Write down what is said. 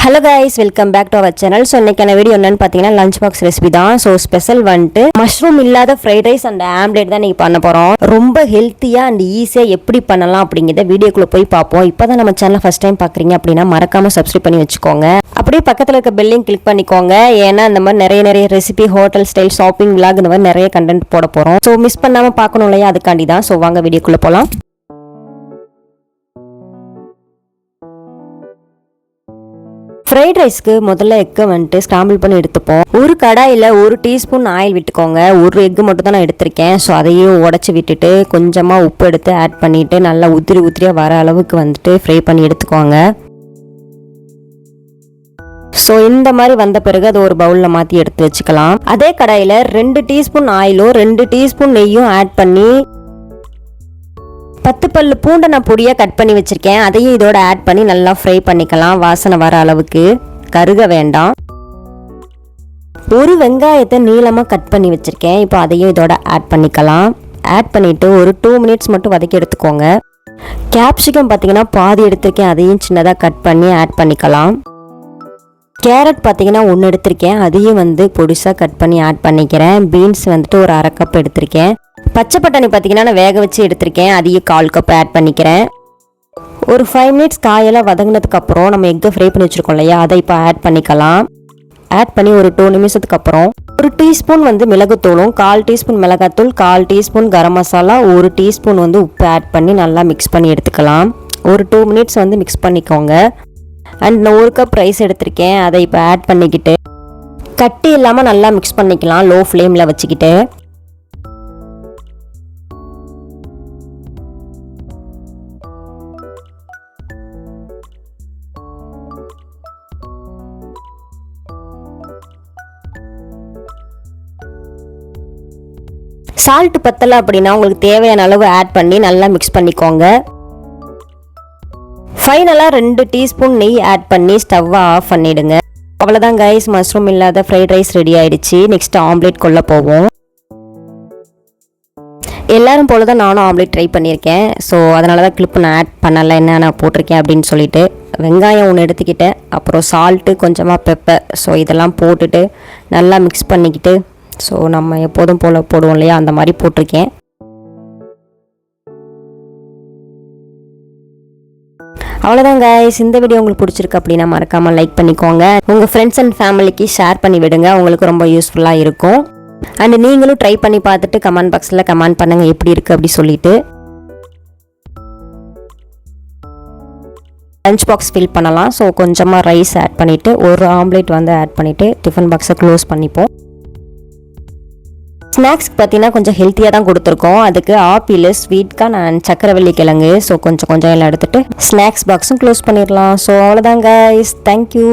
Hello guys, welcome back to our channel. So இன்னைக்கான video என்னன்னு பாத்தீங்கன்னா லஞ்ச் பாக்ஸ் ரெசிபி தான். ஸோ ஸ்பெஷல் வந்துட்டு மஷ்ரூம் இல்லாத ஃப்ரைட் ரைஸ் அண்ட் ஆம்லேட் தான் இன்னைக்கு பண்ண போறோம். ரொம்ப ஹெல்த்தியா அண்ட் ஈஸியா எப்படி பண்ணலாம் அப்படிங்கிறத வீடியோக்குள்ள போய் பார்ப்போம். இப்பதான் நம்ம சேனல் ஃபர்ஸ்ட் டைம் பாக்குறீங்க அப்படின்னா மறக்காம சப்ஸ்கிரைப் பண்ணி வச்சுக்கோங்க. அப்படியே பக்கத்துல இருக்க பெல்லையும் கிளிக் பண்ணிக்கோங்க. ஏன்னா இந்த மாதிரி நிறைய recipe, hotel style, shopping vlog இந்த மாதிரி நிறைய கண்டென்ட் போட போறோம். ஸோ மிஸ் பண்ணாம பார்க்கணும் இல்லையா, அதுக்காண்டி தான். ஸோ வாங்க வீடியோக்குள்ள போலாம். ஃப்ரைட் ரைஸ்க்கு முதல்ல எக்கை வந்துட்டு ஸ்க்ராம்பிள் பண்ணி எடுத்துப்போம். ஒரு கடாயில் 1 டீஸ்பூன் ஆயில் விட்டுக்கோங்க. ஒரு எக்கு மட்டும் தான் நான் எடுத்திருக்கேன். ஸோ அதையும் உடச்சி விட்டுட்டு கொஞ்சமாக உப்பு எடுத்து ஆட் பண்ணிவிட்டு நல்லா உதிரியாக வர அளவுக்கு வந்துட்டு ஃப்ரை பண்ணி எடுத்துக்கோங்க. ஸோ இந்த மாதிரி வந்த பிறகு அதை ஒரு பவுலில் மாற்றி எடுத்து வச்சுக்கலாம். அதே கடாயில் 2 டீஸ்பூன் ஆயிலும் 2 டீஸ்பூன் நெய்யும் ஆட் பண்ணி 10 பல்லு பூண்டை நான் பொடியாக கட் பண்ணி வச்சுருக்கேன். அதையும் இதோட ஆட் பண்ணி நல்லா ஃப்ரை பண்ணிக்கலாம். வாசனை வர அளவுக்கு, கருக வேண்டாம். ஒரு வெங்காயத்தை நீளமாக கட் பண்ணி வச்சுருக்கேன். இப்போ அதையும் இதோட ஆட் பண்ணிக்கலாம். ஆட் பண்ணிவிட்டு ஒரு 2 மினிட்ஸ் மட்டும் வதக்கி எடுத்துக்கோங்க. கேப்சிகம் பார்த்திங்கன்னா பாதி எடுத்திருக்கேன். அதையும் சின்னதாக கட் பண்ணி ஆட் பண்ணிக்கலாம். கேரட் பார்த்திங்கன்னா 1 எடுத்திருக்கேன். அதையும் பொடிசாக கட் பண்ணி ஆட் பண்ணிக்கிறேன். பீன்ஸ் வந்துட்டு ஒரு 1/2 கப் எடுத்திருக்கேன். பச்சை பட்டாணி பார்த்திங்கன்னா நான் வேக வச்சு எடுத்திருக்கேன். அதையும் 1/4 கப் ஆட் பண்ணிக்கிறேன். ஒரு 5 மினிட்ஸ் காயெல்லாம் வதங்கினதுக்கப்புறம் நம்ம எக்கை ஃப்ரை பண்ணி வச்சுருக்கோம் இல்லையா, அதை இப்போ ஆட் பண்ணிக்கலாம். ஆட் பண்ணி ஒரு 2 நிமிஷத்துக்கு அப்புறம் 1 டீஸ்பூன் மிளகுத்தூளும், 1/4 டீஸ்பூன் மிளகாத்தூள், 1/4 டீஸ்பூன் கரம் மசாலா, 1 டீஸ்பூன் உப்பு ஆட் பண்ணி நல்லா மிக்ஸ் பண்ணி எடுத்துக்கலாம். ஒரு 2 மினிட்ஸ் மிக்ஸ் பண்ணிக்கோங்க. அண்ட் நான் 1 கப் ரைஸ் எடுத்திருக்கேன். அதை இப்போ ஆட் பண்ணிக்கிட்டு கட்டி இல்லாமல் நல்லா மிக்ஸ் பண்ணிக்கலாம். லோ ஃப்ளேமில் வச்சுக்கிட்டு சால்ட் பத்தலை அப்படின்னா உங்களுக்கு தேவையான அளவு ஆட் பண்ணி நல்லா மிக்ஸ் பண்ணிக்கோங்க. ஃபைனலாக 2 டீஸ்பூன் நெய் ஆட் பண்ணி ஸ்டவ்வை ஆஃப் பண்ணிவிடுங்க. அவ்வளோதான் கைஸ், மஷ்ரூம் இல்லாத ஃப்ரைட் ரைஸ் ரெடி ஆகிடுச்சு. நெக்ஸ்ட் ஆம்லேட் கொள்ள போவோம். எல்லாரும் போல தான் நானும் ஆம்லேட் ட்ரை பண்ணியிருக்கேன். ஸோ அதனால தான் கிளிப் நான் ஆட் பண்ணலை, என்ன நான் போட்டிருக்கேன் அப்படின்னு சொல்லிட்டு. வெங்காயம் 1 எடுத்துக்கிட்டேன். அப்புறம் சால்ட்டு, கொஞ்சமாக பெப்பர். ஸோ இதெல்லாம் போட்டுட்டு நல்லா மிக்ஸ் பண்ணிக்கிட்டு, ஸோ நம்ம எப்போதும் போல் போடுவோம் இல்லையா, அந்த மாதிரி போட்டிருக்கேன். அவ்வளோதான் கைஸ், இந்த வீடியோ உங்களுக்கு பிடிச்சிருக்கு அப்படின்னா மறக்காமல் லைக் பண்ணிக்கோங்க. உங்கள் ஃப்ரெண்ட்ஸ் அண்ட் ஃபேமிலிக்கு ஷேர் பண்ணி விடுங்க. உங்களுக்கு ரொம்ப யூஸ்ஃபுல்லாக இருக்கும். அண்ட் நீங்களும் ட்ரை பண்ணி பார்த்துட்டு கமெண்ட் பாக்ஸில் கமெண்ட் பண்ணுங்கள் எப்படி இருக்குது அப்படி சொல்லிட்டு. லஞ்ச் பாக்ஸ் ஃபில் பண்ணலாம். ஸோ கொஞ்சமாக ரைஸ் ஆட் பண்ணிவிட்டு ஒரு ஆம்லேட் ஆட் பண்ணிவிட்டு டிஃபன் பாக்ஸை க்ளோஸ் பண்ணிப்போம். ஸ்நாக்ஸ்க்கு பார்த்தீங்கன்னா கொஞ்சம் ஹெல்த்தியாக தான் கொடுத்துருக்கோம். அதுக்கு ஆப்பிள், ஸ்வீட் கார்ன் அண்ட் சக்கரவள்ளி கிழங்கு. ஸோ கொஞ்சம் எல்லாம் எடுத்துகிட்டு ஸ்நாக்ஸ் பாக்ஸும் க்ளோஸ் பண்ணிடலாம். ஸோ அவ்வளோதான் கைஸ், தேங்க்யூ.